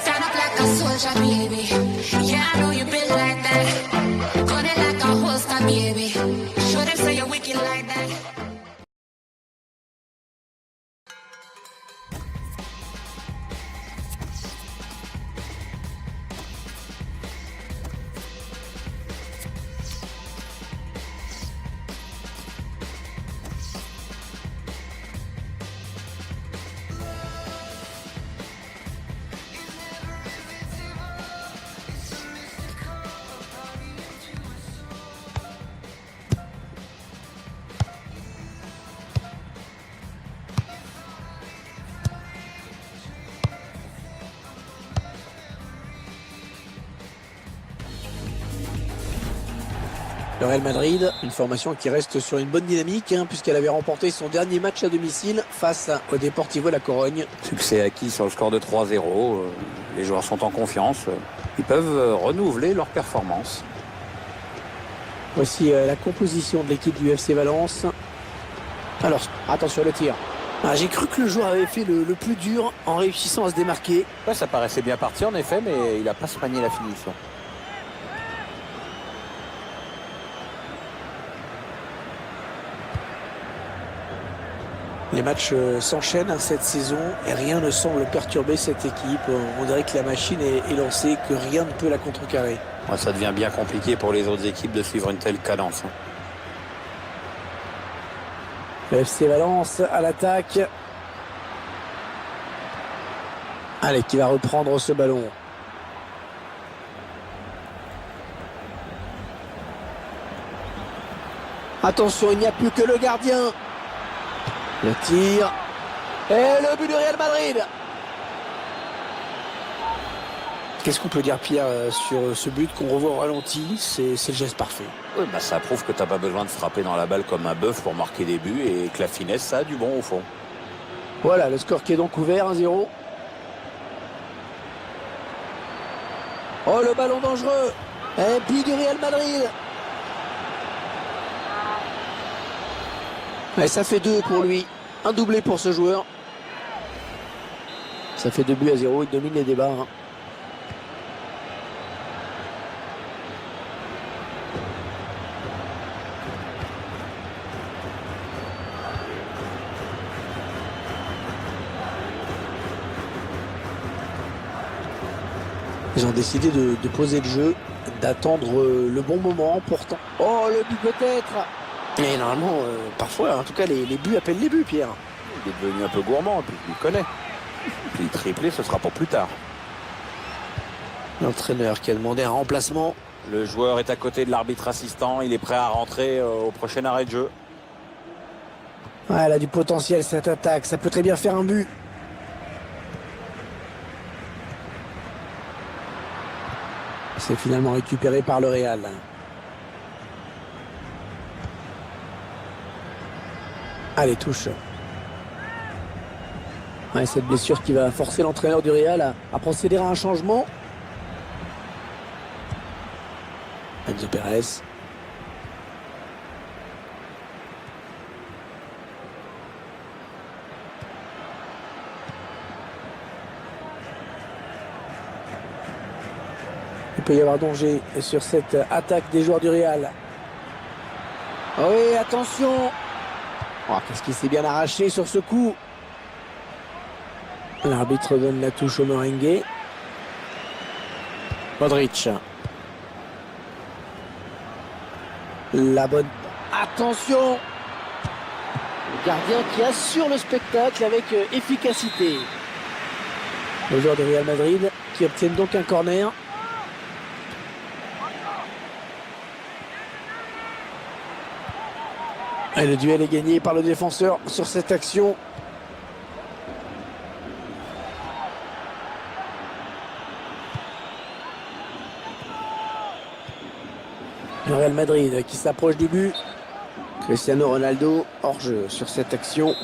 Stand up like a soldier, baby. Yeah, I know you been like that. Gun it like a holster, baby. Show them say you're wicked like that. Le Real Madrid, une formation qui reste sur une bonne dynamique puisqu'elle avait remporté son dernier match à domicile face au Deportivo La Corogne. Succès acquis sur le score de 3-0. Les joueurs sont en confiance. Ils peuvent renouveler leur performance. Voici la composition de l'équipe du FC Valence. Alors, attention le tir. J'ai cru que le joueur avait fait le plus dur en réussissant à se démarquer. Ouais, ça paraissait bien parti en effet, mais il n'a pas soigné la finition. Les matchs s'enchaînent cette saison et rien ne semble perturber cette équipe. On dirait que la machine est lancée, que rien ne peut la contrecarrer. Ouais, ça devient bien compliqué pour les autres équipes de suivre une telle cadence. Le FC Valence à l'attaque. Allez, qui va reprendre ce ballon. Attention, il n'y a plus que le gardien. Le tir. Et le but du Real Madrid. Qu'est-ce qu'on peut dire, Pierre, sur ce but qu'on revoit au ralenti? C'est le geste parfait. Oui, bah ça prouve que tu n'as pas besoin de frapper dans la balle comme un bœuf pour marquer des buts et que la finesse, ça a du bon au fond. Voilà, le score qui est donc ouvert, 1-0. Oh, le ballon dangereux. Et but du Real Madrid. Et ça fait 2 pour lui. Un doublé pour ce joueur. Ça fait 2-0. Il domine les débats. Ils ont décidé de poser le jeu, d'attendre le bon moment. Pourtant, oh, le but peut-être. Mais normalement, parfois, en tout cas, les buts appellent les buts, Pierre. Il est devenu un peu gourmand, puis il connaît. Puis le triplé, ce sera pour plus tard. L'entraîneur qui a demandé un remplacement. Le joueur est à côté de l'arbitre assistant. Il est prêt à rentrer au prochain arrêt de jeu. Ouais, elle a du potentiel, cette attaque. Ça peut très bien faire un but. C'est finalement récupéré par le Real. Allez, touche. Ouais, cette blessure qui va forcer l'entraîneur du Real à procéder à un changement. Enzo Pérez. Il peut y avoir danger sur cette attaque des joueurs du Real. Oui, attention. Oh, qu'est-ce qui s'est bien arraché sur ce coup. L'arbitre donne la touche au merengue. Modric. La bonne... Attention. Le gardien qui assure le spectacle avec efficacité. Les joueurs de Real Madrid qui obtiennent donc un corner. Et le duel est gagné par le défenseur sur cette action. Le Real Madrid qui s'approche du but. Cristiano Ronaldo hors jeu sur cette action.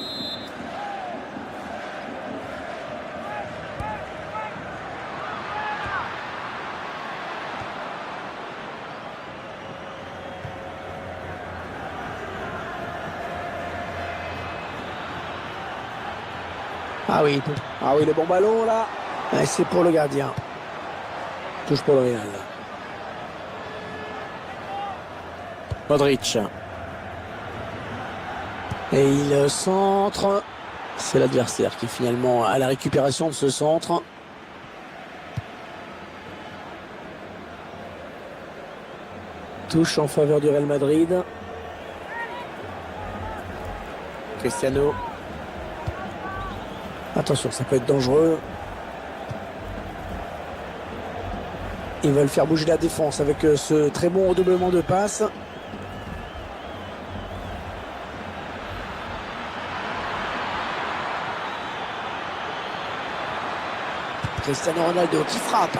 Ah oui, le bon ballon là. Et c'est pour le gardien. Touche pour le Real. Modric. Et il centre. C'est l'adversaire qui finalement a la récupération de ce centre. Touche en faveur du Real Madrid. Cristiano. Attention, ça peut être dangereux. Ils veulent faire bouger la défense avec ce très bon redoublement de passes. Cristiano Ronaldo qui frappe.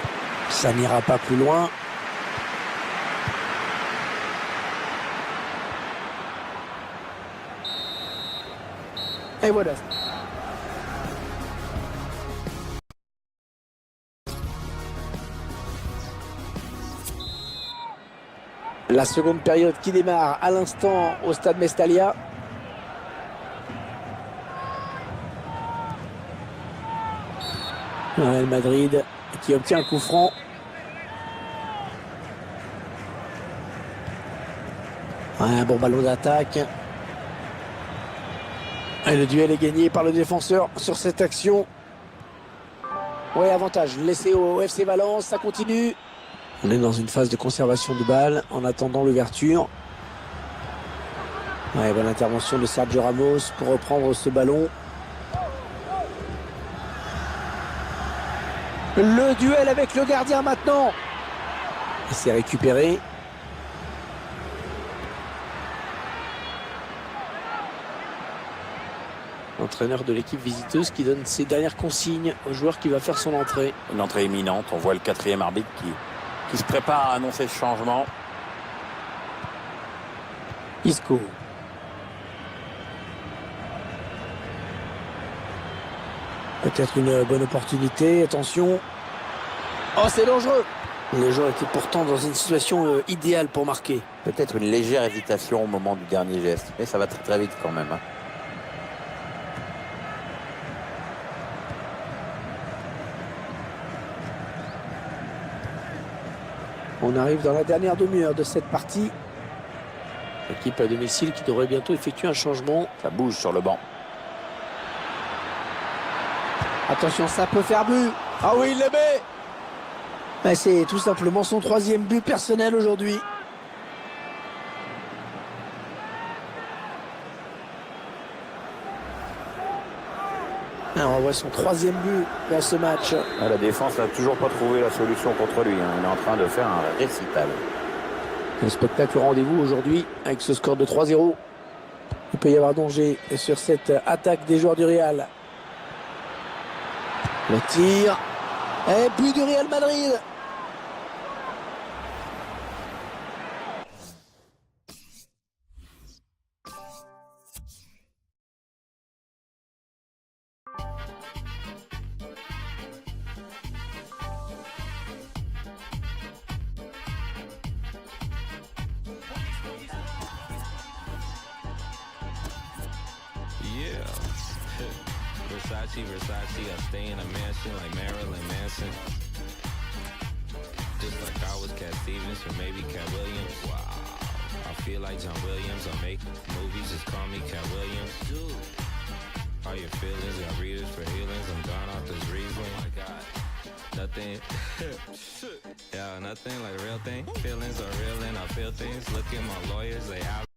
Ça n'ira pas plus loin. Et voilà. La seconde période qui démarre à l'instant au stade Mestalla. Real Madrid qui obtient un coup franc. Un bon ballon d'attaque. Et le duel est gagné par le défenseur sur cette action. Oui, avantage laissé au FC Valence, ça continue. On est dans une phase de conservation de balle en attendant l'ouverture. Ouais, bonne intervention de Sergio Ramos pour reprendre ce ballon. Le duel avec le gardien maintenant. Et c'est récupéré. L'entraîneur de l'équipe visiteuse qui donne ses dernières consignes au joueur qui va faire son entrée. Une entrée imminente. On voit le quatrième arbitre qui se prépare à annoncer ce changement. Isco. Peut-être une bonne opportunité. Attention. Oh, c'est dangereux. Le joueur était pourtant dans une situation idéale pour marquer. Peut-être une légère hésitation au moment du dernier geste. Mais ça va très très vite quand même. Hein. On arrive dans la dernière demi-heure de cette partie. L'équipe à domicile qui devrait bientôt effectuer un changement. Ça bouge sur le banc. Attention, ça peut faire but. Ah oui, il le met. C'est tout simplement son troisième but personnel aujourd'hui. On voit son troisième but dans ce match. La défense n'a toujours pas trouvé la solution contre lui. Hein. Il est en train de faire un récital. Un spectacle au rendez-vous aujourd'hui avec ce score de 3-0. Il peut y avoir danger sur cette attaque des joueurs du Real. Le tir. Et but du Real Madrid. Versace, I stay in a mansion like Marilyn Manson. Just like I was Cat Stevens or maybe Cat Williams. Wow, I feel like John Williams. I make movies, just call me Cat Williams. Dude, all your feelings, got readers for healings. I'm gone off this Riesling. Oh my God, nothing, yeah, nothing like a real thing. Feelings are real and I feel things. Look at my lawyers, they out.